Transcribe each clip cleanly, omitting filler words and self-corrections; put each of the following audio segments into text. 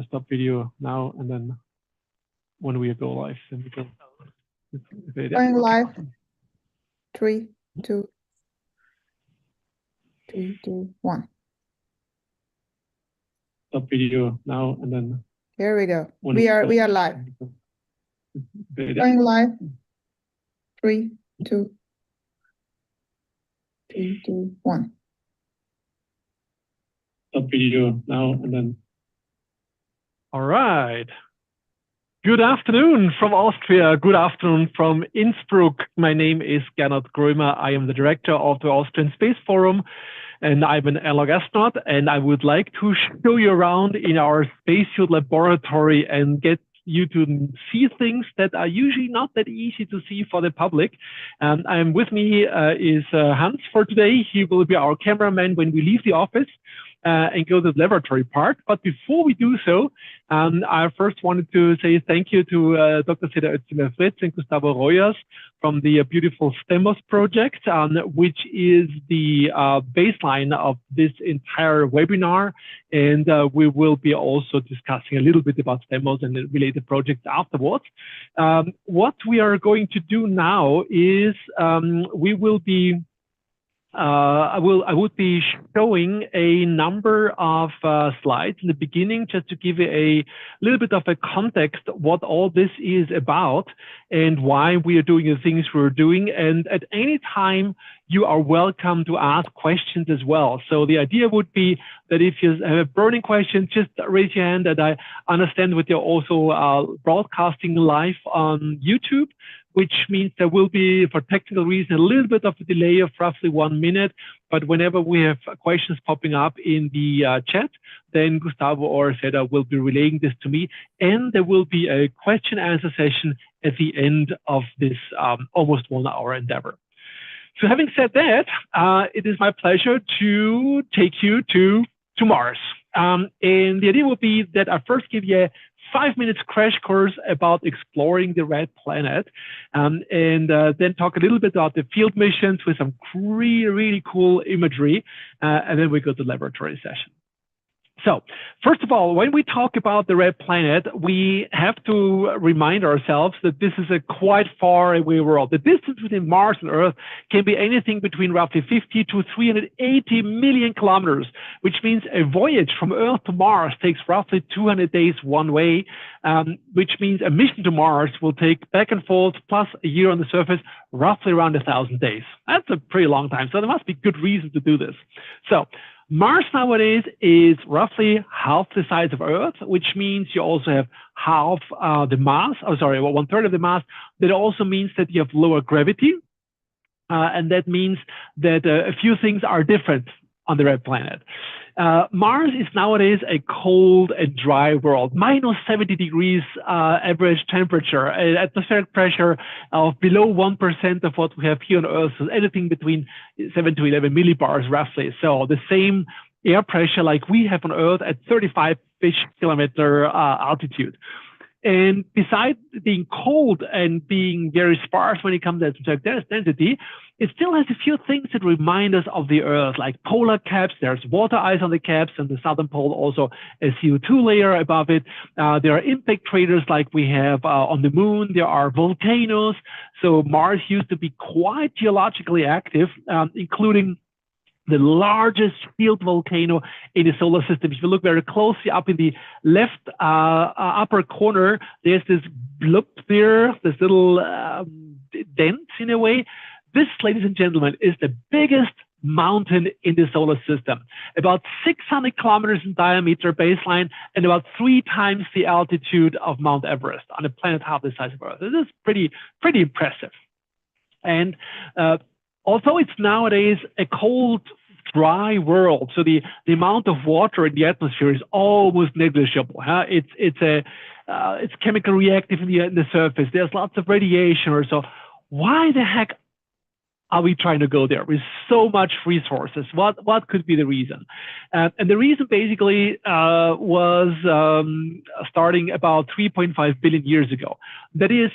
stop video now, and then when we go live, then we go. Going live. 3, 2, 1. Stop video now, and then. Here we go. We are live. Going live. 3, 2, 1. Stop video now, and then. All right. Good afternoon from Austria. Good afternoon from Innsbruck. My name is Gernot Grömer. I am the director of the Austrian Space Forum, and I'm an analog astronaut. And I would like to show you around in our Spacesuit laboratory and get you to see things that are usually not that easy to see for the public. And I'm with me is Hans for today. He will be our cameraman when we leave the office and go to the laboratory part. But before we do so, I first wanted to say thank you to Dr. Seda Özdemir-Fritz and Gustavo Rojas from the beautiful STEMMOS project, which is the baseline of this entire webinar. And we will be also discussing a little bit about STEMMOS and the related projects afterwards. What we are going to do now is we will be I would be showing a number of slides in the beginning just to give you a little bit of a context what all this is about and why we are doing the things we're doing. And at any time, you are welcome to ask questions as well. So the idea would be that if you have a burning question, just raise your hand. And I understand that you're also broadcasting live on YouTube, which means there will be, for technical reasons, a little bit of a delay of roughly 1 minute. But whenever we have questions popping up in the chat, then Gustavo or Seda will be relaying this to me. And there will be a question and answer session at the end of this almost 1 hour endeavor. So having said that, it is my pleasure to take you to Mars. And the idea would be that I first give you a 5-minute crash course about exploring the red planet, and then talk a little bit about the field missions with some really cool imagery, and then we go to the laboratory session. So first of all, when we talk about the red planet, we have to remind ourselves that this is a quite far away world. The distance between Mars and Earth can be anything between roughly 50 to 380 million kilometers, which means a voyage from Earth to Mars takes roughly 200 days one way, which means a mission to Mars will take back and forth plus a year on the surface, roughly around 1,000 days. That's a pretty long time. So there must be good reason to do this. So Mars nowadays is roughly half the size of Earth, which means you also have half the mass, well, 1/3 of the mass. That also means that you have lower gravity. And that means that a few things are different on the red planet. Mars is nowadays a cold and dry world, -70 degrees average temperature, atmospheric pressure of below 1% of what we have here on Earth, so anything between 7 to 11 millibars roughly. So the same air pressure like we have on Earth at 35-ish kilometer altitude. And besides being cold and being very sparse when it comes to atmospheric density, it still has a few things that remind us of the Earth, like polar caps. There's water ice on the caps, and the southern pole also a CO2 layer above it. There are impact craters like we have on the moon. There are volcanoes. So Mars used to be quite geologically active, including the largest field volcano in the solar system. If you look very closely up in the left upper corner, there's this bloop there, this little dent in a way. This, ladies and gentlemen, is the biggest mountain in the solar system, about 600 kilometers in diameter baseline and about 3 times the altitude of Mount Everest on a planet half the size of Earth. This is pretty impressive. And although it's nowadays a cold, dry world, so the amount of water in the atmosphere is almost negligible. It's chemical reactive in the surface. There's lots of radiation or so. Why the heck are we trying to go there with so much resources? What could be the reason? And the reason basically was starting about 3.5 billion years ago. That is,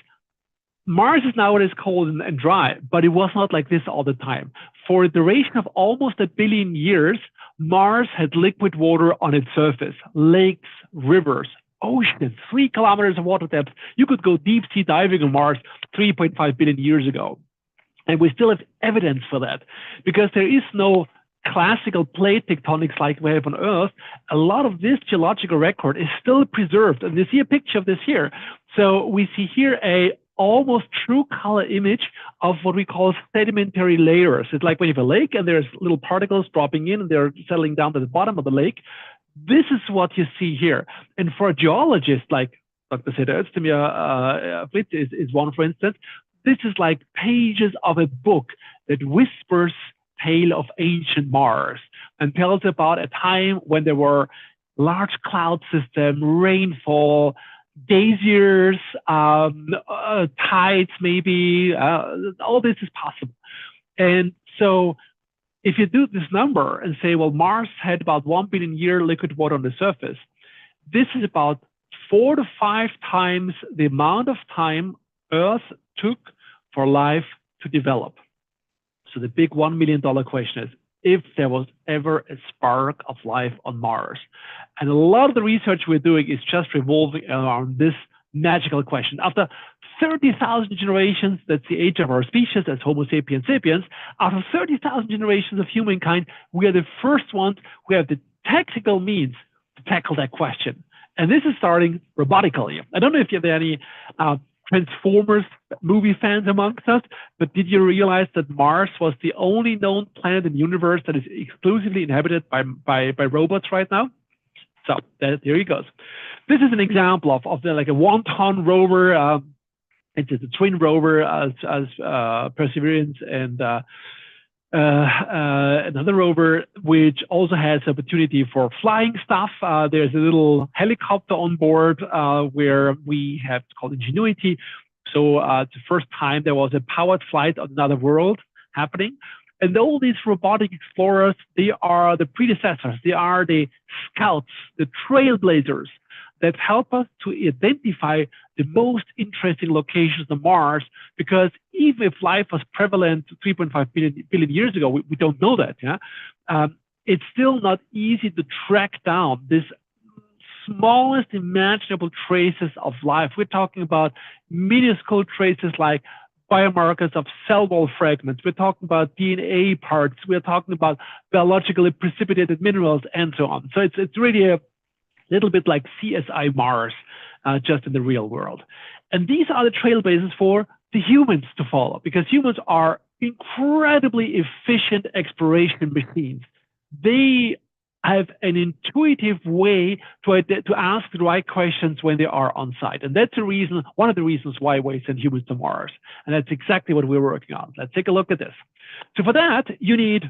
Mars is nowadays cold and dry, but it was not like this all the time. For a duration of almost 1 billion years, Mars had liquid water on its surface, lakes, rivers, oceans, 3 kilometers of water depth. You could go deep sea diving on Mars 3.5 billion years ago. And we still have evidence for that because there is no classical plate tectonics like we have on Earth. A lot of this geological record is still preserved. And you see a picture of this here. So we see here a almost true color image of what we call sedimentary layers. It's like when you have a lake and there's little particles dropping in and they're settling down to the bottom of the lake. This is what you see here. And for a geologist like Dr. Flitz is one, for instance, this is like pages of a book that whispers tale of ancient Mars and tells about a time when there were large cloud system, rainfall, geysers, tides, maybe, all this is possible. And so if you do this number and say, well, Mars had about 1 billion year liquid water on the surface, this is about 4 to 5 times the amount of time Earth took for life to develop. So the big $1 million question is, if there was ever a spark of life on Mars. And a lot of the research we're doing is just revolving around this magical question. After 30,000 generations, that's the age of our species as Homo sapiens sapiens, after 30,000 generations of humankind, we are the first ones who have the technical means to tackle that question. And this is starting robotically. I don't know if you have any Transformers movie fans amongst us, but did you realize that Mars was the only known planet in the universe that is exclusively inhabited by robots right now? So there he goes. This is an example of like a 1-ton rover. It's a twin rover as Perseverance and another rover, which also has opportunity for flying stuff. There's a little helicopter on board where we have called Ingenuity. So it's the first time there was a powered flight on another world happening. And all these robotic explorers, they are the predecessors. They are the scouts, the trailblazers that help us to identify the most interesting locations on Mars, because even if life was prevalent 3.5 billion years ago, we don't know that. Yeah, it's still not easy to track down this smallest imaginable traces of life. We're talking about minuscule traces like biomarkers of cell wall fragments. We're talking about DNA parts. We're talking about biologically precipitated minerals and so on. So it's really a little bit like CSI Mars, just in the real world. And these are the trailblazers for the humans to follow, because humans are incredibly efficient exploration machines. They have an intuitive way to ask the right questions when they are on site. And that's the reason, one of the reasons why we send humans to Mars. And that's exactly what we're working on. Let's take a look at this. So for that, you need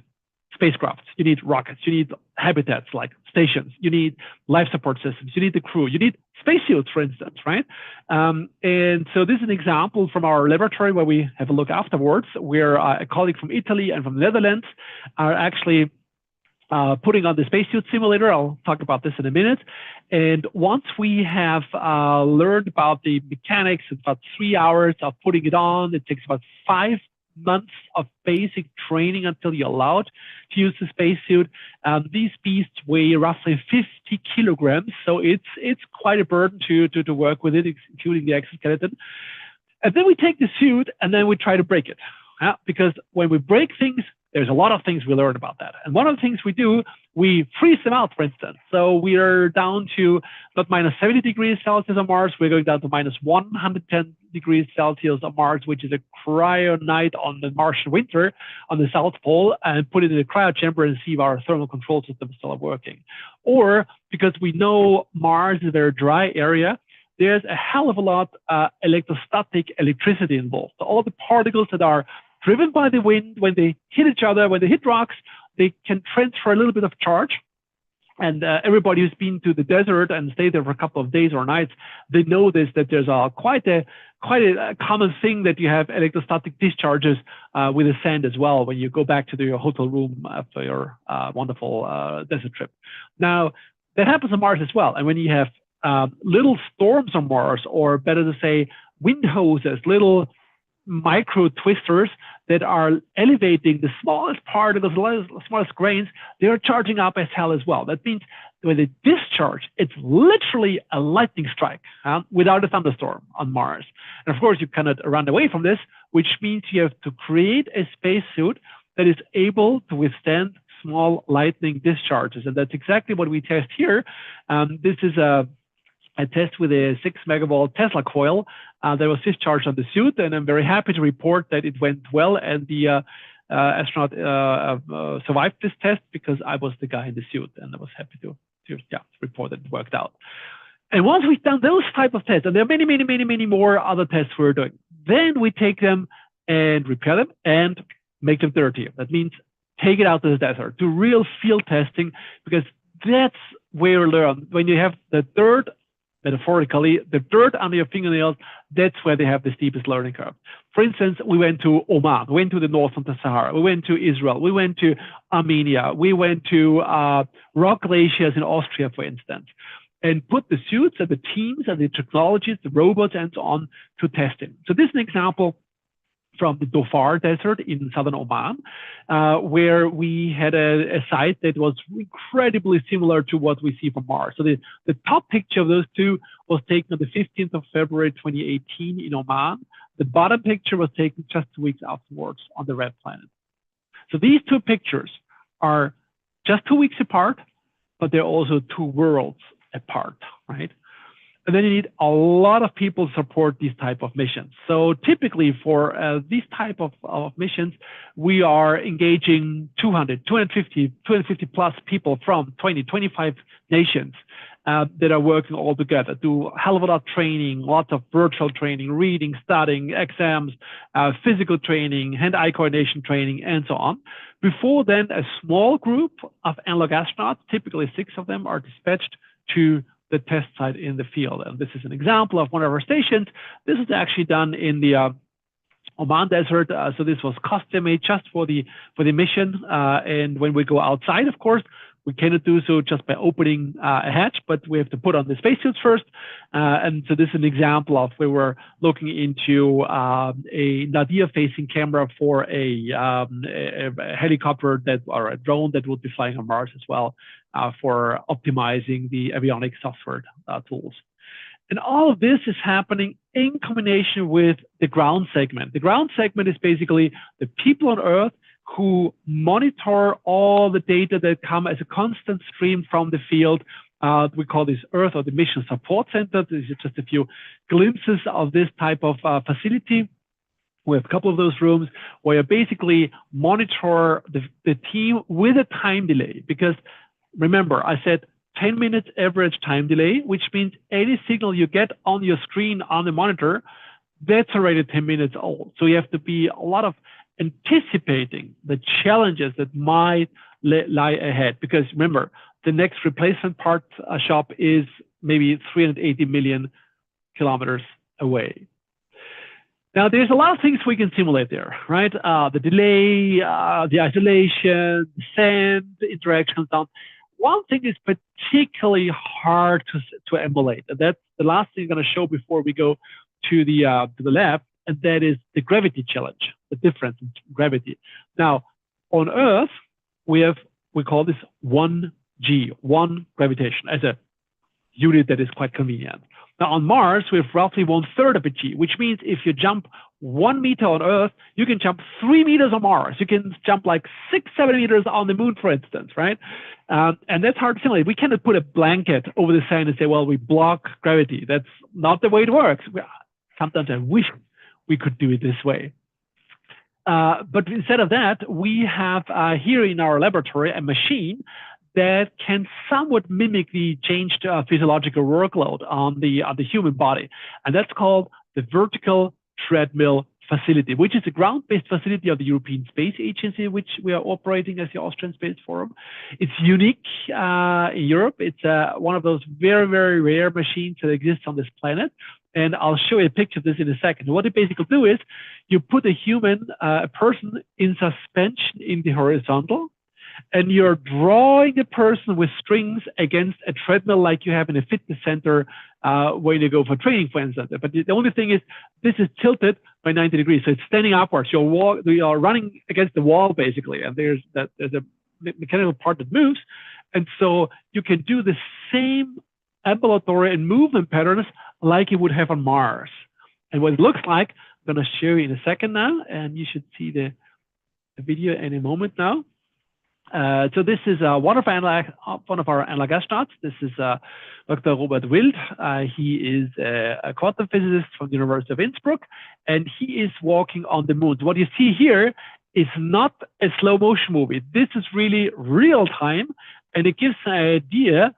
spacecrafts, you need rockets, you need habitats like stations, you need life support systems, you need the crew, you need spacesuits, for instance, right? And so this is an example from our laboratory where we have a look afterwards, where a colleague from Italy and from the Netherlands are actually putting on the spacesuit simulator. I'll talk about this in a minute. And once we have learned about the mechanics, it's about 3 hours of putting it on. It takes about 5 months of basic training until you're allowed to use the spacesuit. These beasts weigh roughly 50 kilograms, so it's quite a burden to work with it, including the exoskeleton. And then we take the suit and then we try to break it, because when we break things, there's a lot of things we learn about that. And one of the things we do, we freeze them out, for instance. So we are down to not minus 70 degrees Celsius on Mars. We're going down to minus 110 degrees Celsius on Mars, which is a cryo night on the Martian winter on the South Pole, and put it in a cryo chamber and see if our thermal control system is still working. Or because we know Mars is a very dry area, there's a hell of a lot electrostatic electricity involved. So all the particles that are driven by the wind, when they hit each other, when they hit rocks, they can transfer a little bit of charge. And everybody who's been to the desert and stayed there for a couple of days or nights, they know this, that there's quite a common thing that you have electrostatic discharges with the sand as well when you go back to your hotel room after your wonderful desert trip. Now, that happens on Mars as well. And when you have little storms on Mars, or better to say, wind hoses, little micro twisters, that are elevating the smallest particles, the smallest grains, they're charging up as hell as well. That means when they discharge, it's literally a lightning strike without a thunderstorm on Mars. And of course, you cannot run away from this, which means you have to create a spacesuit that is able to withstand small lightning discharges. And that's exactly what we test here. This is a test with a 6 megavolt Tesla coil that was discharged on the suit. And I'm very happy to report that it went well and the astronaut survived this test because I was the guy in the suit and I was happy to report that it worked out. And once we've done those type of tests, and there are many more other tests we're doing, then we take them and repair them and make them dirty. That means take it out to the desert, do real field testing, because that's where you learn. When you have the dirt, metaphorically, the dirt under your fingernails, that's where they have the steepest learning curve. For instance, we went to Oman, we went to the north of the Sahara, we went to Israel, we went to Armenia, we went to rock glaciers in Austria, for instance, and put the suits and the teams and the technologies, the robots and so on to testing. So this is an example from the Dhofar Desert in southern Oman, where we had a site that was incredibly similar to what we see from Mars. So the top picture of those two was taken on the 15th of February, 2018 in Oman. The bottom picture was taken just 2 weeks afterwards on the red planet. So these two pictures are just 2 weeks apart, but they're also two worlds apart, right? And then you need a lot of people to support these type of missions. So typically for these type of missions, we are engaging 250 plus people from 25 nations that are working all together, do a hell of a lot of training, lots of virtual training, reading, studying, exams, physical training, hand-eye coordination training, and so on. Before then, a small group of analog astronauts, typically 6 of them, are dispatched to the test site in the field. And this is an example of one of our stations. This is actually done in the Oman Desert. So this was custom made just for the mission. And when we go outside, of course, we cannot do so just by opening a hatch, but we have to put on the spacesuits first. And so this is an example of where we're looking into a Nadir-facing camera for a helicopter or a drone that will be flying on Mars as well, for optimizing the avionics software tools. And all of this is happening in combination with the ground segment. The ground segment is basically the people on Earth who monitor all the data that come as a constant stream from the field. We call this Earth or the Mission Support Center. This is just a few glimpses of this type of facility. We have a couple of those rooms where you basically monitor the team with a time delay, because remember, I said 10 minutes average time delay, which means any signal you get on your screen on the monitor, that's already 10 minutes old. So you have to be a lot of anticipating the challenges that might lie ahead. Because remember, the next replacement part shop is maybe 380 million kilometers away. Now, there's a lot of things we can simulate there, right? The delay, the isolation, the sand, interactions. One thing is particularly hard to emulate, and that's the last thing I'm going to show before we go to the lab, and that is the gravity challenge, the difference in gravity. Now, on Earth, we call this 1G, 1 gravitation, as a unit that is quite convenient. Now, on Mars, we have roughly 1/3 of a G, which means if you jump 1 meter on Earth, you can jump 3 meters on Mars. You can jump like 6-7 meters on the moon, for instance, right? And that's hard to simulate. We cannot put a blanket over the sand and say, well, we block gravity. That's not the way it works. Sometimes I wish we could do it this way. But instead of that, we have here in our laboratory a machine that can somewhat mimic the changed physiological workload on the human body. And that's called the Vertical Treadmill facility, which is a ground-based facility of the European Space Agency, which we are operating as the Austrian Space Forum. It's unique in Europe. It's one of those very, very rare machines that exists on this planet. And I'll show you a picture of this in a second. What they basically do is you put a human, a person in suspension in the horizontal, and you're drawing the person with strings against a treadmill like you have in a fitness center when you go for training, for instance. But the only thing is, this is tilted by 90 degrees, so it's standing upwards. You're running against the wall basically, and there's a mechanical part that moves, and so you can do the same ambulatory and movement patterns like you would have on Mars. And what it looks like, I'm going to show you in a second now, and you should see the video in a moment now. So this is one of our analog astronauts. This is Dr. Robert Wild. He is a quantum physicist from the University of Innsbruck, and he is walking on the moon. So what you see here is not a slow motion movie. This is really real time, and it gives an idea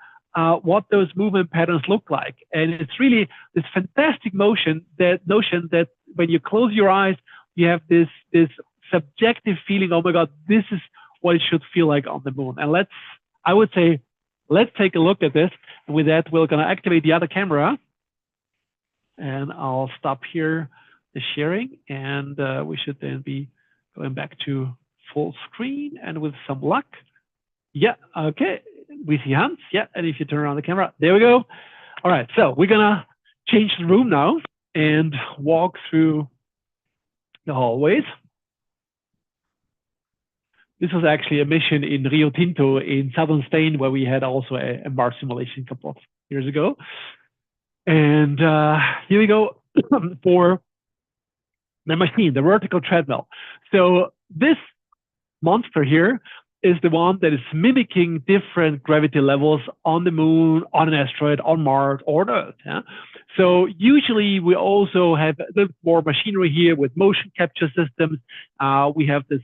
what those movement patterns look like. And it's really this fantastic notion that when you close your eyes, you have this subjective feeling, oh my God, this is what it should feel like on the moon. And I would say, let's take a look at this. And with that, we're gonna activate the other camera. And I'll stop here the sharing, and we should then be going back to full screen, and with some luck. Yeah, okay. We see hands, yeah, and if you turn around the camera, there we go. All right, so we're gonna change the room now and walk through the hallways. This was actually a mission in Rio Tinto in southern Spain, where we had also a Mars simulation a couple of years ago. And here we go for the machine, the vertical treadmill. So this monster here is the one that is mimicking different gravity levels on the moon, on an asteroid, on Mars, or on Earth. Yeah? So usually we also have a little more machinery here with motion capture systems. We have this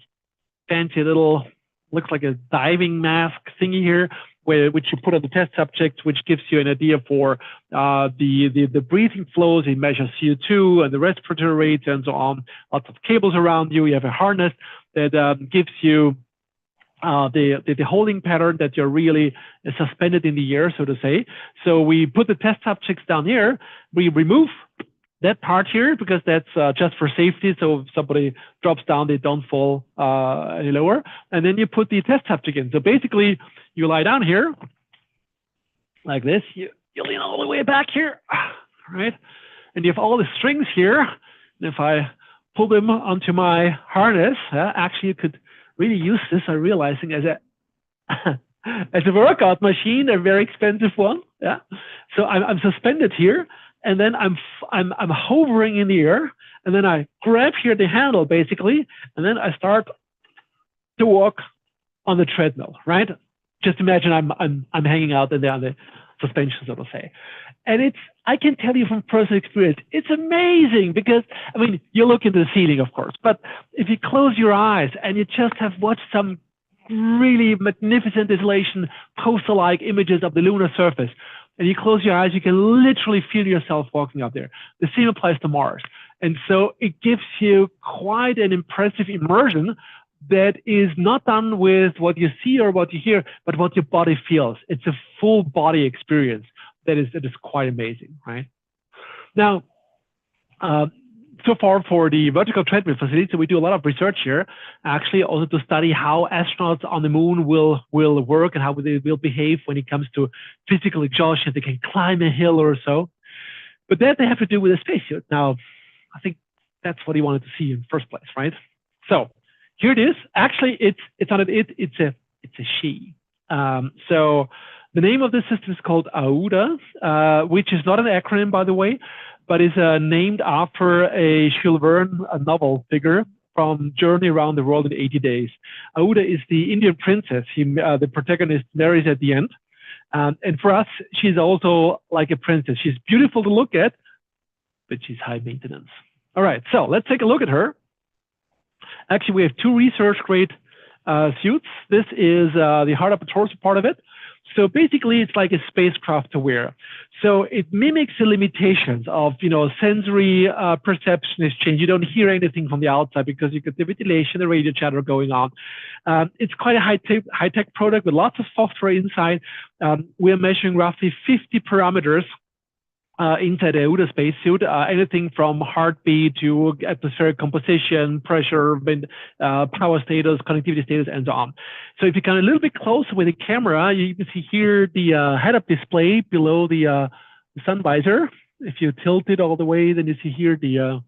fancy little, looks like a diving mask thingy here, which you put on the test subject, which gives you an idea for the breathing flows. It measures CO2 and the respiratory rates and so on. Lots of cables around you. You have a harness that gives you the holding pattern that you're really suspended in the air, so to say. So we put the test subjects down here. We remove that part here because that's just for safety. So if somebody drops down, they don't fall any lower. And then you put the test subject in. So basically, you lie down here like this. You lean all the way back here, right? And you have all the strings here. And if I pull them onto my harness, actually you could really use this. I'm realizing as a workout machine, a very expensive one. Yeah. So I'm suspended here, and then I'm hovering in the air, and then I grab here the handle basically, and then I start to walk on the treadmill. Right. Just imagine I'm hanging out in the suspension, so to say. And I can tell you from personal experience, it's amazing because, I mean, you look into the ceiling, of course, but if you close your eyes and you just have watched some really magnificent isolation, poster-like images of the lunar surface, and you close your eyes, you can literally feel yourself walking up there. The same applies to Mars. And so it gives you quite an impressive immersion that is not done with what you see or what you hear, but what your body feels. It's a full body experience. That is quite amazing, right? Now, so far for the vertical treadmill facility, so we do a lot of research here, actually also to study how astronauts on the moon will work and how they will behave when it comes to physical exhaustion. They can climb a hill or so, but that they have to do with a spacesuit. Now, I think that's what he wanted to see in the first place, right? So here it is. Actually, it's not an it, it's a she. So the name of the system is called OeWF, which is not an acronym, by the way, but is named after a Jules Verne novel figure from Journey Around the World in 80 Days. OeWF is the Indian princess the protagonist marries at the end. And for us, she's also like a princess. She's beautiful to look at, but she's high maintenance. All right, so let's take a look at her. Actually, we have two research-grade suits. This is the hard upper torso part of it. So basically, it's like a spacecraft to wear. So it mimics the limitations of, sensory perception is changed. You don't hear anything from the outside because you get the ventilation, the radio chatter going on. It's quite a high-tech product with lots of software inside. We're measuring roughly 50 parameters inside a OeWF spacesuit, anything from heartbeat to atmospheric composition, pressure, power status, connectivity status, and so on. So if you come a little bit closer with the camera, you can see here the head-up display below the sun visor. If you tilt it all the way, then you see here the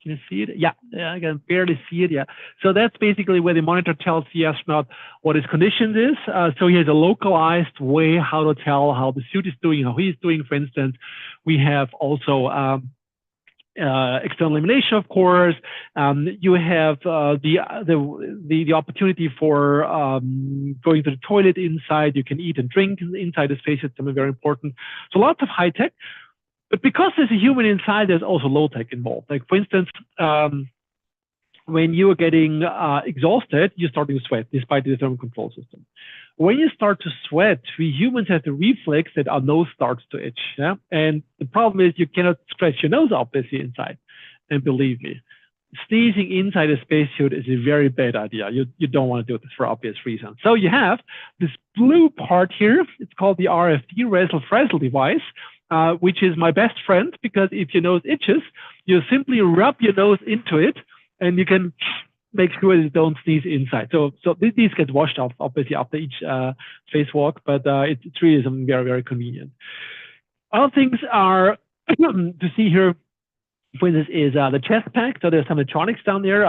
can you see it? Yeah, I can barely see it. Yeah. So that's basically where the monitor tells the astronaut what his conditions is. So he has a localized way how to tell how the suit is doing, how he's doing. For instance, we have also external illumination, of course. You have the opportunity for going to the toilet inside. You can eat and drink inside the spacesuit, something very important. So lots of high tech. But because there's a human inside, there's also low tech involved. Like, for instance, when you are getting exhausted, you're starting to sweat despite the thermal control system. When you start to sweat, we humans have the reflex that our nose starts to itch. Yeah? And the problem is you cannot scratch your nose, obviously, inside. And believe me, sneezing inside a spacesuit is a very bad idea. You don't want to do this for obvious reasons. So you have this blue part here. It's called the RFD, Razzle-Frazzle device. Which is my best friend, because if your nose itches, you simply rub your nose into it, and you can make sure you don't sneeze inside. So these get washed off, obviously, after each spacewalk, but it's really something very, very convenient. Other things are to see here, for instance, is the chest pack. So there's some electronics down there.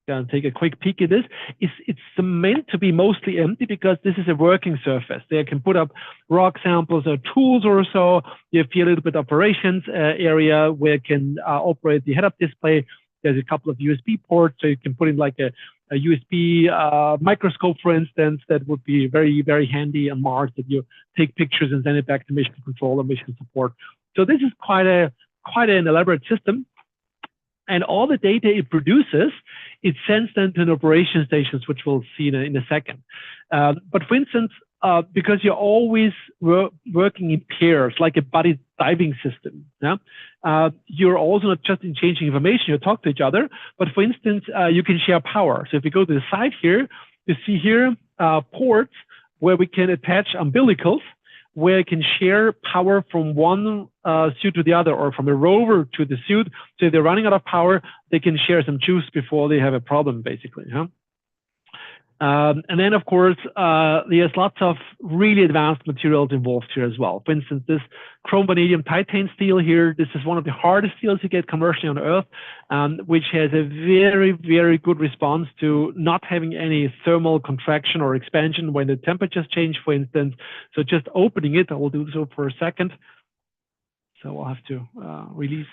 Going to take a quick peek at this. It's meant to be mostly empty because this is a working surface. They can put up rock samples or tools or so. You have here a little bit operations area where you can operate the head-up display. There's a couple of USB ports, so you can put in like a USB microscope, for instance. That would be very, very handy on Mars, that you take pictures and send it back to mission control or mission support. So this is quite an elaborate system. And all the data it produces, it sends them to an operation stations, which we'll see in a second. But for instance, because you're always working in pairs, like a buddy diving system, yeah? You're also not just exchanging information, you talk to each other, but for instance, you can share power. So if you go to the side here, you see here ports where we can attach umbilicals, where it can share power from one suit to the other, or from a rover to the suit. So if they're running out of power, they can share some juice before they have a problem, basically. Huh? And then, of course, there's lots of really advanced materials involved here as well. For instance, this chrome vanadium titane steel here, this is one of the hardest steels you get commercially on Earth, which has a very, very good response to not having any thermal contraction or expansion when the temperatures change, for instance. So just opening it, I will do so for a second. So I'll have to release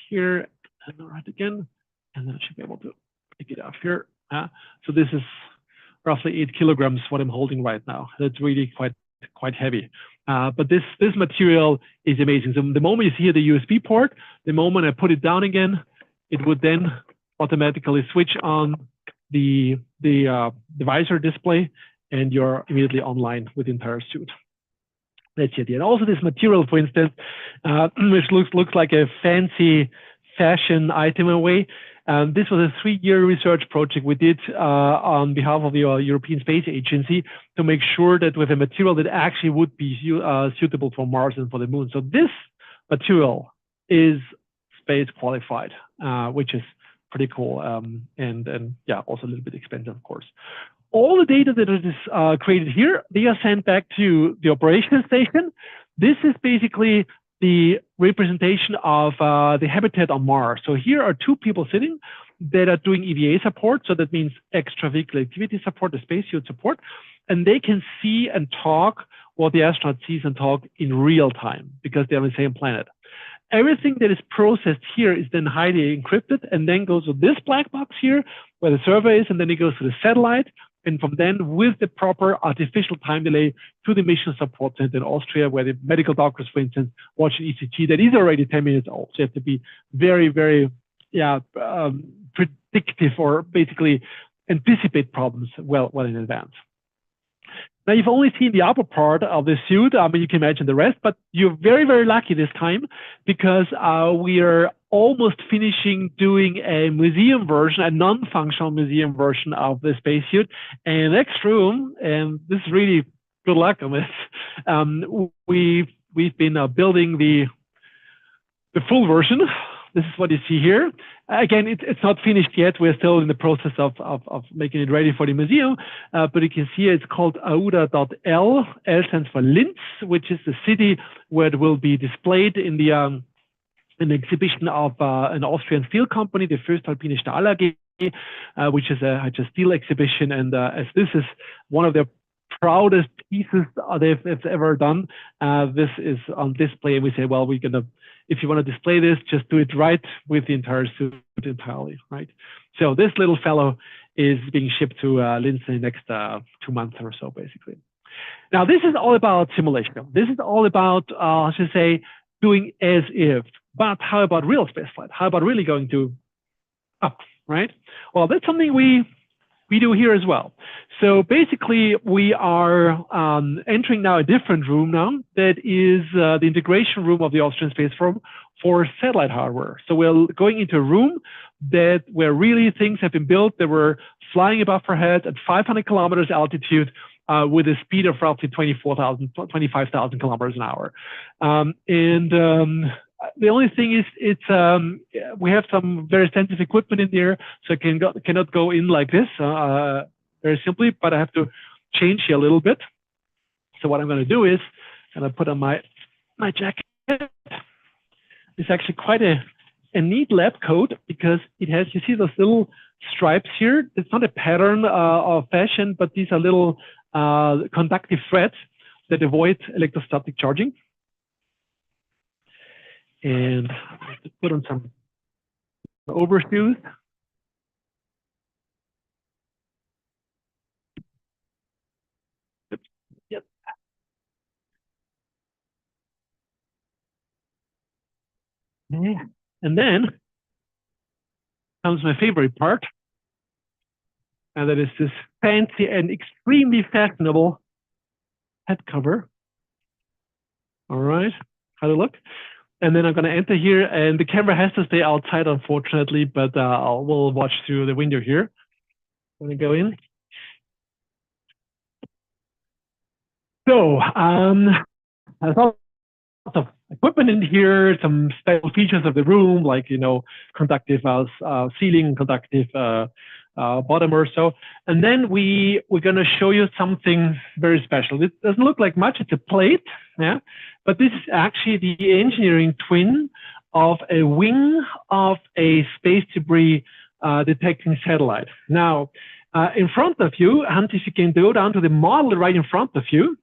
here and right again, and then I should be able to pick it up here. So this is roughly 8 kilograms what I'm holding right now. That's really quite heavy. But this material is amazing. So the moment you see here the USB port, the moment I put it down again, it would then automatically switch on the visor display, and you're immediately online with the entire suit. That's it. And also this material, for instance, which looks like a fancy fashion item in a way. This was a 3-year research project we did on behalf of the European Space Agency to make sure that with a material that actually would be suitable for Mars and for the Moon. So this material is space qualified, which is pretty cool, and yeah, also a little bit expensive, of course. All the data that is created here, they are sent back to the operations station. This is basically the representation of the habitat on Mars. So here are 2 people sitting that are doing EVA support. So that means extravehicular activity support, the spacesuit support, and they can see and talk what the astronaut sees and talk in real time because they're on the same planet. Everything that is processed here is then highly encrypted and then goes to this black box here where the server is, and then it goes to the satellite. And from then, with the proper artificial time delay, to the mission support center in Austria, where the medical doctors, for instance, watch an ECG that is already 10 minutes old. So you have to be very, very predictive, or basically anticipate problems well in advance. Now, you've only seen the upper part of the suit. I mean, you can imagine the rest, but you're very, very lucky this time because we are almost finishing doing a museum version, a non-functional museum version of the spacesuit. And the next room, and this is really good luck on this, we've been building the full version. This is what you see here. Again, it's not finished yet. We're still in the process of making it ready for the museum. But you can see it's called Auda.L. L stands for Linz, which is the city where it will be displayed in the exhibition of an Austrian steel company, the First Alpine Stahl AG, which is a steel exhibition. And as this is one of their proudest pieces they've ever done, this is on display. And we say, well, we're gonna, if you want to display this, just do it right with the entire suit entirely, right? So this little fellow is being shipped to Linz in the next 2 months or so, basically. Now, this is all about simulation. This is all about, I should say, doing as if. But how about real spaceflight? How about really going to up, right? Well, that's something we do here as well. So basically, we are entering now a different room now that is the integration room of the Austrian Space Forum for satellite hardware. So we're going into a room where really things have been built that were flying above our heads at 500 kilometers altitude with a speed of roughly 25,000 kilometers an hour. The only thing is, we have some very sensitive equipment in there, so I cannot go in like this very simply, but I have to change here a little bit. So what I'm going to do is, I'm going to put on my jacket. It's actually quite a neat lab coat because it has, you see those little stripes here? It's not a pattern of fashion, but these are little conductive threads that avoid electrostatic charging. And I have to put on some overshoes. Yep. Yeah. And then comes my favorite part, and that is this fancy and extremely fashionable head cover. All right, how do you look? And then I'm going to enter here, and the camera has to stay outside, unfortunately, but we'll watch through the window here. I'm going to go in. So, there's lots of equipment in here, some special features of the room, like, you know, conductive ceiling, conductive bottom or so. And then we're going to show you something very special. It doesn't look like much. It's a plate, yeah, but this is actually the engineering twin of a wing of a space debris detecting satellite. Now, in front of you, Hans, if you can go down to the model right in front of you,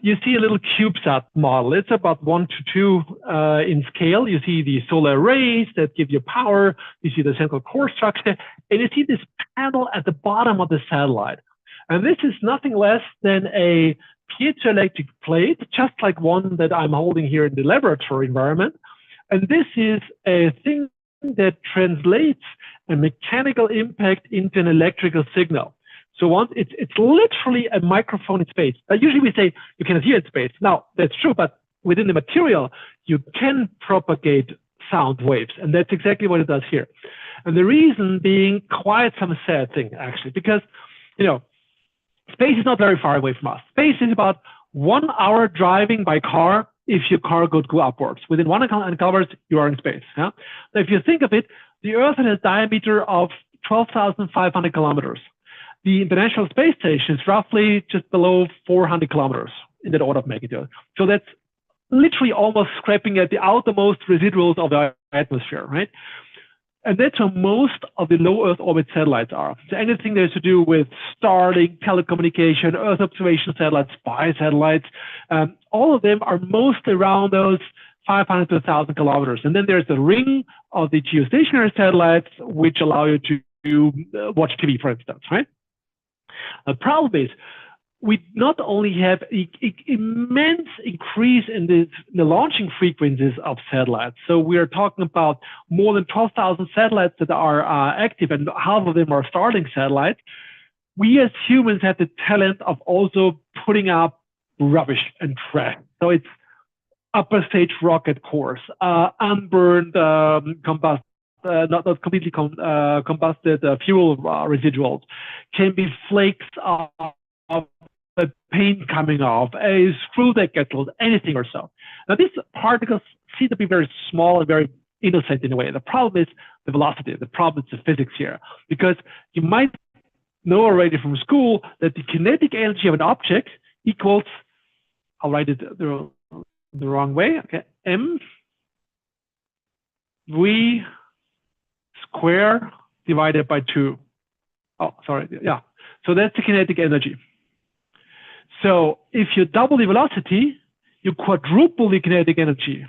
you see a little CubeSat model. It's about 1 to 2 in scale. You see the solar arrays that give you power. You see the central core structure, and you see this panel at the bottom of the satellite. And this is nothing less than a piezoelectric plate, just like one that I'm holding here in the laboratory environment. And this is a thing that translates a mechanical impact into an electrical signal. So once it's literally a microphone in space. Usually we say you cannot hear in space. Now, that's true, but within the material, you can propagate sound waves. And that's exactly what it does here. And the reason being quite some sad thing, actually, because, you know, space is not very far away from us. Space is about 1 hour driving by car if your car could go upwards. Within 1 kilometers, you are in space. Yeah? Now, if you think of it, the Earth has a diameter of 12,500 kilometers. The International Space Station is roughly just below 400 kilometers in that order of magnitude. So that's literally almost scraping at the outermost residuals of the atmosphere, right? And that's where most of the low Earth orbit satellites are. So anything that has to do with Starlink, telecommunication, Earth observation satellites, spy satellites, all of them are mostly around those 500 to 1,000 kilometers. And then there's the ring of the geostationary satellites, which allow you to watch TV, for instance, right? The problem is we not only have immense increase in the launching frequencies of satellites. So we are talking about more than 12,000 satellites that are active, and half of them are Starlink satellites. We as humans have the talent of also putting up rubbish and trash. So it's upper stage rocket cores, unburned not completely combusted fuel residuals, can be flakes of paint coming off, a screw that gets loose, anything or so. Now, these particles seem to be very small and very innocent in a way. The problem is the velocity. The problem is the physics here, because you might know already from school that the kinetic energy of an object equals, I'll write it the wrong way, okay, mv square divided by 2. Oh, sorry, yeah. So that's the kinetic energy. So if you double the velocity, you quadruple the kinetic energy.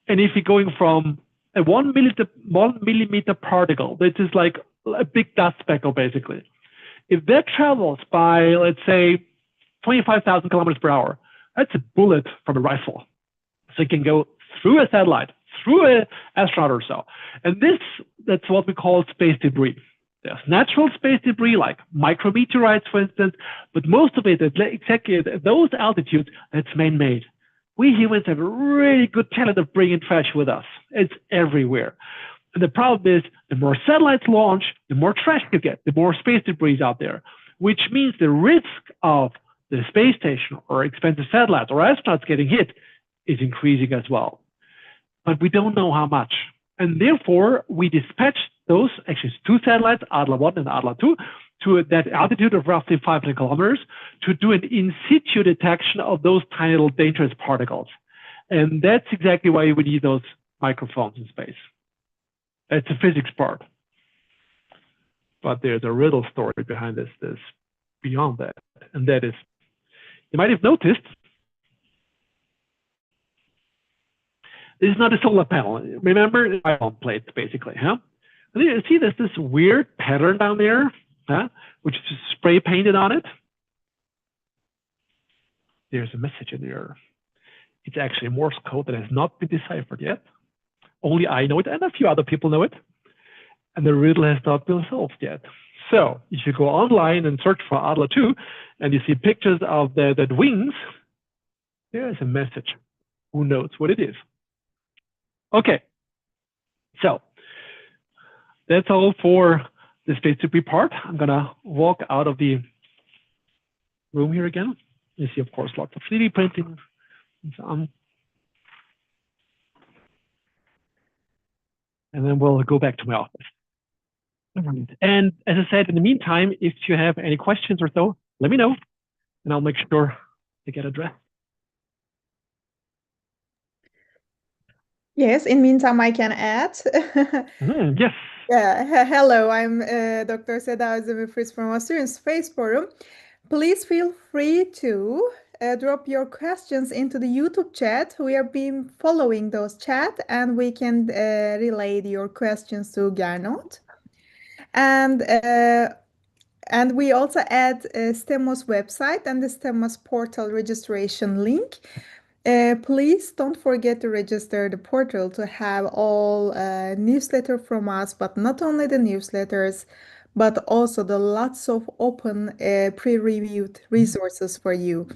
And if you're going from a 1 millimeter particle, this is like a big dust speckle, basically. If that travels by, let's say, 25,000 kilometers per hour, that's a bullet from a rifle. So it can go through a satellite, through an astronaut or so. And that's what we call space debris. There's natural space debris like micrometeorites, for instance, but most of it, exactly at those altitudes, it's man-made. We humans have a really good talent of bringing trash with us. It's everywhere. And the problem is, the more satellites launch, the more trash you get, the more space debris out there, which means the risk of the space station or expensive satellites or astronauts getting hit is increasing as well. But we don't know how much. And therefore, we dispatched those, actually 2 satellites, Adler 1 and Adler 2, to that altitude of roughly 500 kilometers to do an in situ detection of those tiny little dangerous particles. And that's exactly why we need those microphones in space. That's the physics part. But there's a riddle story behind this beyond that. And that is, you might have noticed, this is not a solar panel. Remember, ion plates, basically, huh? And you see there's this weird pattern down there, huh? Which is spray painted on it. There's a message in there. It's actually Morse code that has not been deciphered yet. Only I know it, and a few other people know it. And the riddle has not been solved yet. So if you go online and search for Adler 2, and you see pictures of that wings, there's a message. Who knows what it is? Okay, so that's all for the space debris part. I'm gonna walk out of the room here again. You see, of course, lots of 3D printing and so on. And then we'll go back to my office. And as I said, in the meantime, if you have any questions or so, let me know, and I'll make sure they get addressed. Yes, in meantime, I can add. Yes. Yeah, hello, I'm Dr. Seda Özdemir from Austrian Space Forum. Please feel free to drop your questions into the YouTube chat. We have been following those chat, and we can relay your questions to Gernot. And we also add STEMMOS website and the STEMMOS portal registration link. Please don't forget to register the portal to have all newsletter from us, but not only the newsletters, but also the lots of open pre-reviewed resources for you.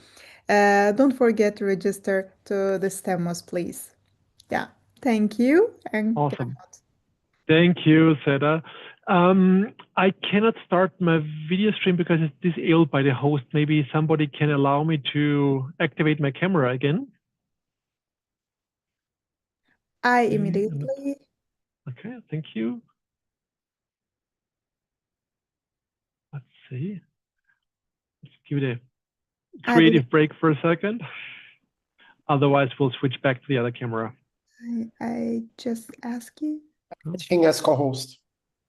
Don't forget to register to the STEMMOS, please. Yeah, thank you. And awesome. Thank you, Seda. I cannot start my video stream because it's disabled by the host. Maybe somebody can allow me to activate my camera again. I immediately. Okay, thank you. Let's see. Let's give it a creative break for a second. Otherwise, we'll switch back to the other camera. I just ask you. Switching as co-host.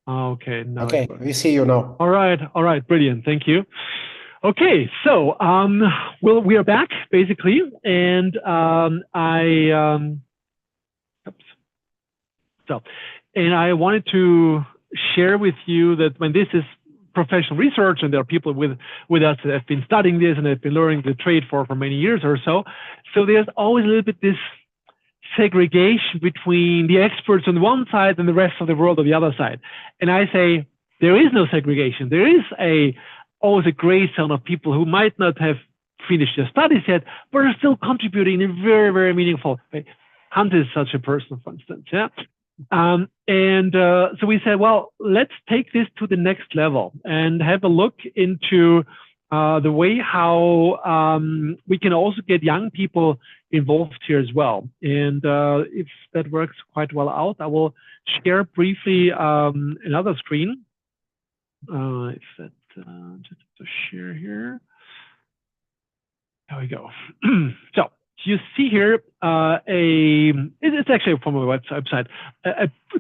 Okay. Now okay, we see you now. All right, brilliant. Thank you. Okay, so well, we are back basically, and I wanted to share with you that when this is professional research, and there are people with us that have been studying this and have been learning the trade for many years or so. So there's always a little bit this segregation between the experts on one side and the rest of the world on the other side. And I say there is no segregation. There is always a gray zone of people who might not have finished their studies yet, but are still contributing in a very, very meaningful way. Hunt is such a person, for instance. Yeah. So we said, well, let's take this to the next level and have a look into the way how we can also get young people involved here as well. And if that works quite well out, I will share briefly another screen. If that just to share here. There we go. So you see here it's actually from a website,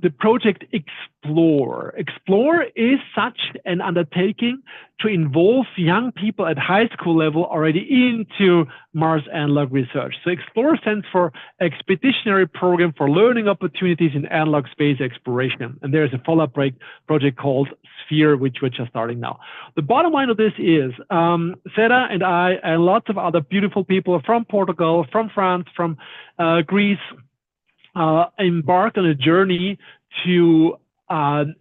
the project Explore. Explore is such an undertaking to involve young people at high school level already into Mars analog research. So Explore stands for Expeditionary Program for Learning Opportunities in Analog Space Exploration. And there's a follow-up project called Sphere, which we're just starting now. The bottom line of this is Sarah and I and lots of other beautiful people from Portugal, from France, from Greece, embarked on a journey to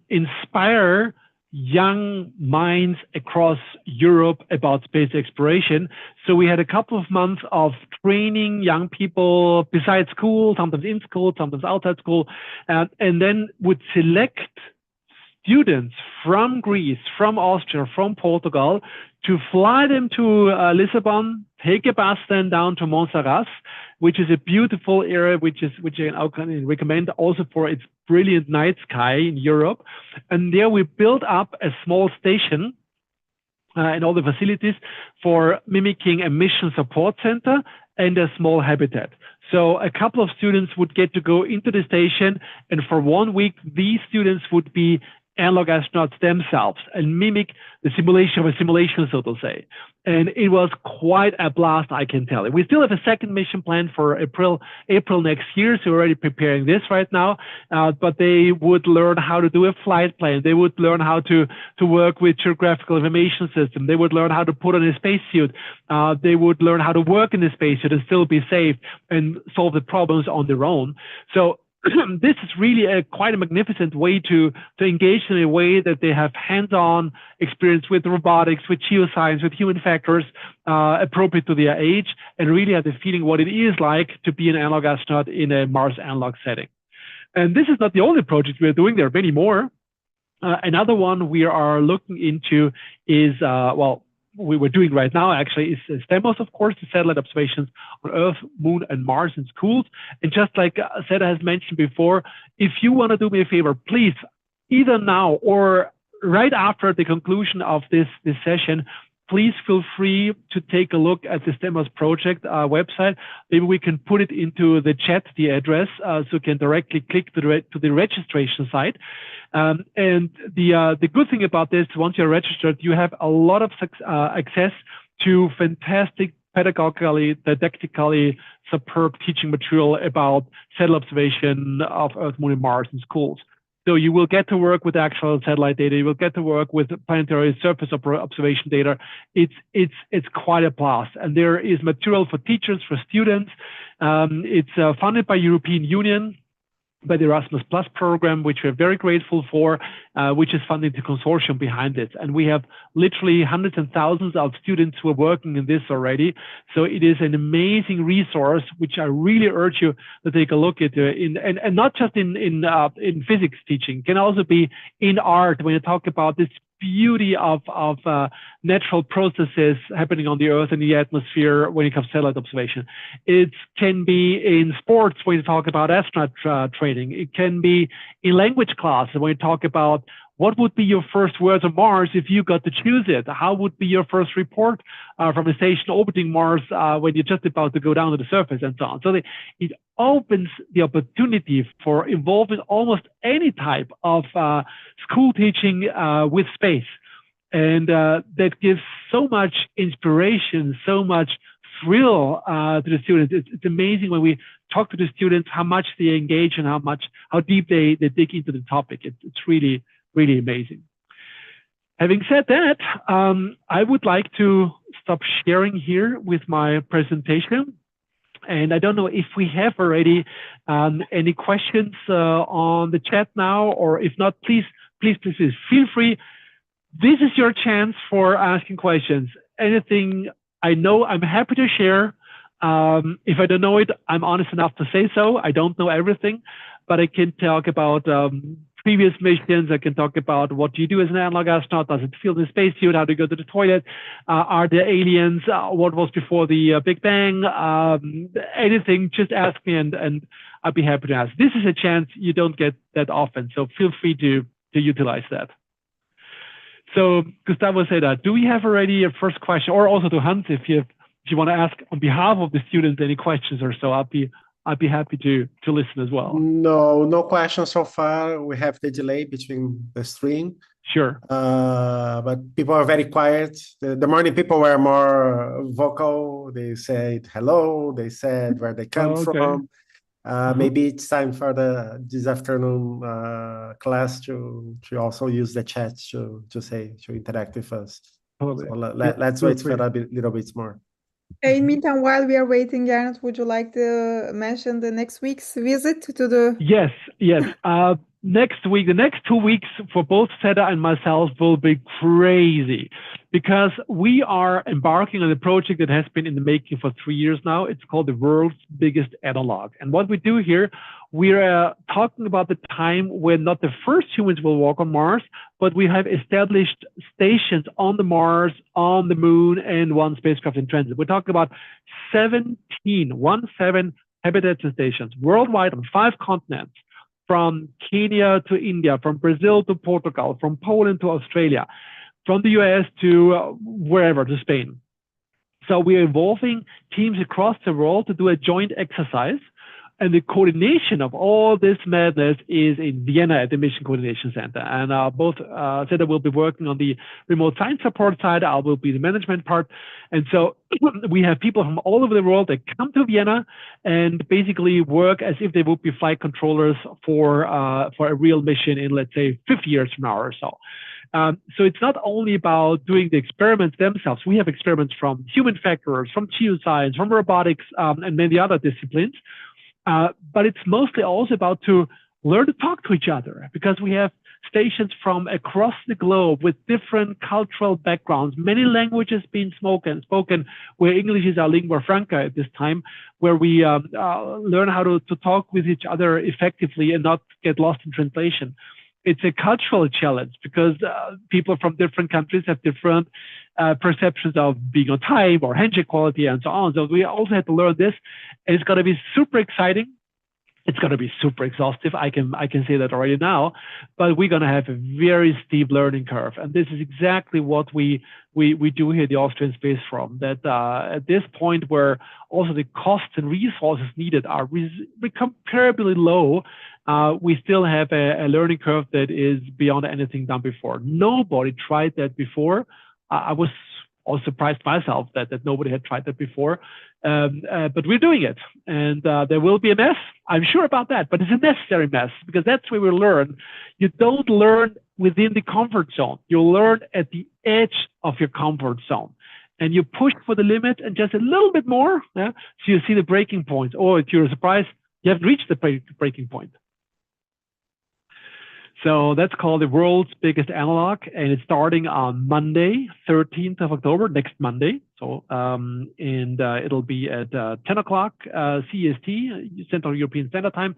inspire young minds across Europe about space exploration. So we had a couple of months of training young people besides school, sometimes in school, sometimes outside school, and then would select students from Greece, from Austria, from Portugal to fly them to Lisbon, take a bus then down to Montserrat, which is a beautiful area, which I can recommend also for its brilliant night sky in Europe. And there we built up a small station and all the facilities for mimicking a mission support center and a small habitat. So a couple of students would get to go into the station, and for 1 week, these students would be analog astronauts themselves and mimic the simulation of a simulation, so to say. And it was quite a blast, I can tell you. We still have a second mission planned for April next year, so we're already preparing this right now. But they would learn how to do a flight plan. They would learn how to work with geographical information system. They would learn how to put on a spacesuit. They would learn how to work in the spacesuit and still be safe and solve the problems on their own. So this is really quite a magnificent way to engage in a way that they have hands-on experience with robotics, with geoscience, with human factors appropriate to their age, and really have the feeling what it is like to be an analog astronaut in a Mars analog setting. And this is not the only project we're doing. There are many more. Another one we are looking into is, we were doing right now actually is STEMMOS, of course, the satellite observations on Earth, Moon, and Mars in schools. And just like Seda has mentioned before, if you want to do me a favor, please, either now or right after the conclusion of this session, please feel free to take a look at the STEMMOS project website. Maybe we can put it into the chat, the address, so you can directly click to the registration site. And the good thing about this, once you're registered, you have a lot of access to fantastic pedagogically, didactically superb teaching material about satellite observation of Earth, Moon, and Mars in schools. So you will get to work with actual satellite data. You will get to work with planetary surface observation data. It's quite a blast. And there is material for teachers, for students. It's funded by European Union, by the Erasmus Plus program, which we're very grateful for, which is funding the consortium behind it. And we have literally hundreds and thousands of students who are working in this already. So it is an amazing resource, which I really urge you to take a look at. And not just in physics teaching, it can also be in art when you talk about this beauty of natural processes happening on the Earth and the atmosphere when it comes to satellite observation. It can be in sports when you talk about astronaut training. It can be in language class when you talk about what would be your first words on Mars if you got to choose it? How would be your first report from a station orbiting Mars when you're just about to go down to the surface and so on? So it opens the opportunity for involving almost any type of school teaching with space. And that gives so much inspiration, so much thrill to the students. It's amazing when we talk to the students how much they engage and how deep they dig into the topic. It's really amazing. Having said that, I would like to stop sharing here with my presentation. And I don't know if we have already any questions on the chat now, or if not, please feel free. This is your chance for asking questions. Anything I know, I'm happy to share. If I don't know it, I'm honest enough to say so. I don't know everything, but I can talk about previous missions. I can talk about what do you do as an analog astronaut? Does it feel the spacesuit? How do you go to the toilet? Are there aliens? What was before the Big Bang? Anything, just ask me and I'd be happy to answer. This is a chance you don't get that often, so feel free to utilize that. So Gustavo said, do we have already a first question? Or also to Hans, if you want to ask on behalf of the students any questions or so, I'd be happy to listen as well. No questions so far. We have the delay between the stream. Sure. But people are very quiet. The morning people were more vocal. They said hello. They said where they come from. Maybe it's time for this afternoon class to also use the chat to interact with us. Totally. So let's wait for a little bit more. In meantime, while we are waiting, Gernot, would you like to mention the next week's visit to the... Yes. Next week, the next 2 weeks for both Seda and myself will be crazy because we are embarking on a project that has been in the making for 3 years now. It's called the world's biggest analog. And what we do here, we're talking about the time when not the first humans will walk on Mars, but we have established stations on the Mars, on the Moon, and 1 spacecraft in transit. We're talking about 17 habitats and stations worldwide on 5 continents. From Kenya to India, from Brazil to Portugal, from Poland to Australia, from the US to wherever, to Spain. So we're involving teams across the world to do a joint exercise. And the coordination of all this madness is in Vienna at the Mission Coordination Center. And both Seda will be working on the remote science support side. I will be the management part. And so we have people from all over the world that come to Vienna and basically work as if they would be flight controllers for a real mission in, let's say, 50 years from now or so. So it's not only about doing the experiments themselves. We have experiments from human factors, from geoscience, from robotics, and many other disciplines. But it's mostly also about to learn to talk to each other because we have stations from across the globe with different cultural backgrounds, many languages being spoken where English is our lingua franca at this time, where we learn how to talk with each other effectively and not get lost in translation. It's a cultural challenge because people from different countries have different perceptions of being on time or handshake quality and so on. So we also had to learn this, and it's going to be super exciting. It's going to be super exhaustive. I can say that already now, but we're going to have a very steep learning curve, and this is exactly what we do here at the Austrian Space Forum. That at this point, where also the costs and resources needed are comparably low, we still have a learning curve that is beyond anything done before. Nobody tried that before. I was also surprised myself that nobody had tried that before, but we're doing it. And there will be a mess, I'm sure about that, but it's a necessary mess because that's where we learn. You don't learn within the comfort zone. You learn at the edge of your comfort zone. And you push for the limit and just a little bit more, so you see the breaking point. Or if you're surprised, you haven't reached the breaking point. So that's called the world's biggest analog, and it's starting on Monday, 13th of October, next Monday. So, it'll be at 10 o'clock CEST, Central European Standard Time.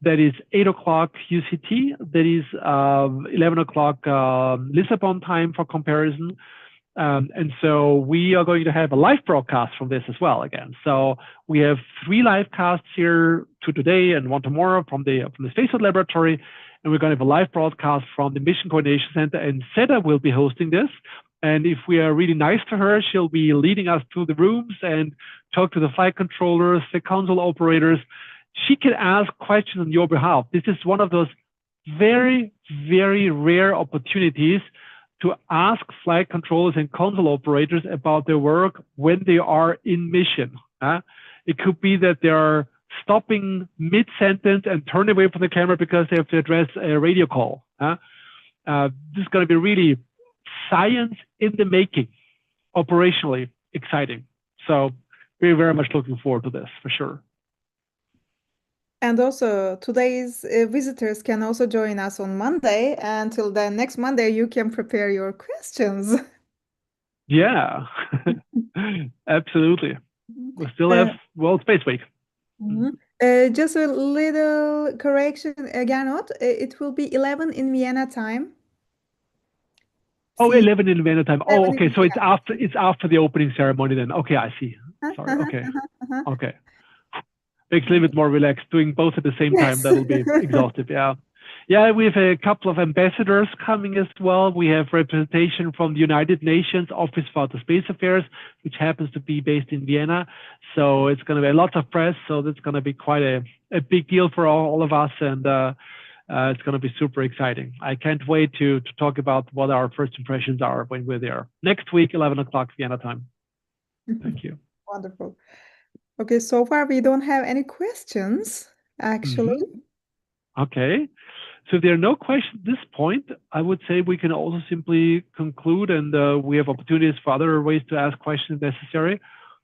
That is 8 o'clock UCT. That is 11 o'clock Lisbon time for comparison. And so we are going to have a live broadcast from this as well again. So we have 3 live casts here, 2 today and 1 tomorrow from the Spacesuit laboratory. And we're going to have a live broadcast from the Mission Coordination Center, and Seda will be hosting this. And if we are really nice to her, she'll be leading us through the rooms and talk to the flight controllers, the console operators. She can ask questions on your behalf. This is one of those very, very rare opportunities to ask flight controllers and console operators about their work when they are in mission. It could be that they are stopping mid-sentence and turn away from the camera because they have to address a radio call. This is going to be really science in the making, operationally exciting. So we're very much looking forward to this for sure. And also today's visitors can also join us on Monday. Until then, next Monday, you can prepare your questions. Yeah, absolutely. We still have World Space Week. Just a little correction, Gernot. It will be 11 in Vienna time. Oh, See, 11 in Vienna time. Oh, 11 okay. in So it's Vienna. after the opening ceremony then. Okay, I see. Sorry. Okay. Okay. Makes a little bit more relaxed. Doing both at the same time, that'll be exhaustive. Yeah. Yeah, we have a couple of ambassadors coming as well. We have representation from the United Nations Office for Outer Space Affairs, which happens to be based in Vienna. So it's going to be a lot of press. So that's going to be quite a big deal for all of us. And it's going to be super exciting. I can't wait to talk about what our first impressions are when we're there. Next week, 11 o'clock Vienna time. Thank you. Wonderful. Okay, so far we don't have any questions, actually. Okay. So if there are no questions at this point, I would say we can also simply conclude, and we have opportunities for other ways to ask questions necessary.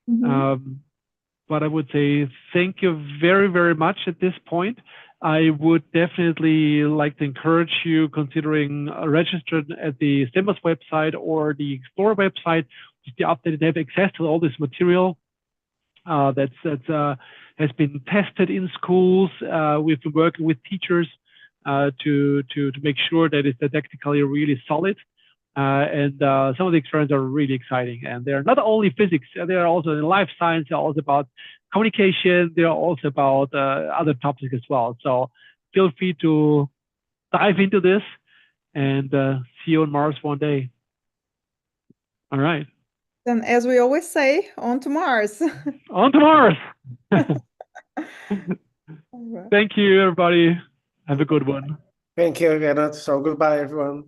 But I would say thank you very, very much at this point. I would definitely like to encourage you considering registering at the STEMMOS website or the Explorer website, just the updated, have access to all this material that has been tested in schools. We've been working with teachers to make sure that it's didactically really solid. And some of the experiments are really exciting. And they're not only physics, they're also in life science, they're also about communication, they're also about other topics as well. So feel free to dive into this and see you on Mars one day. All right. Then, as we always say, on to Mars. On to Mars. All right. Thank you, everybody. Have a good one. Thank you, Gernot. So goodbye, everyone.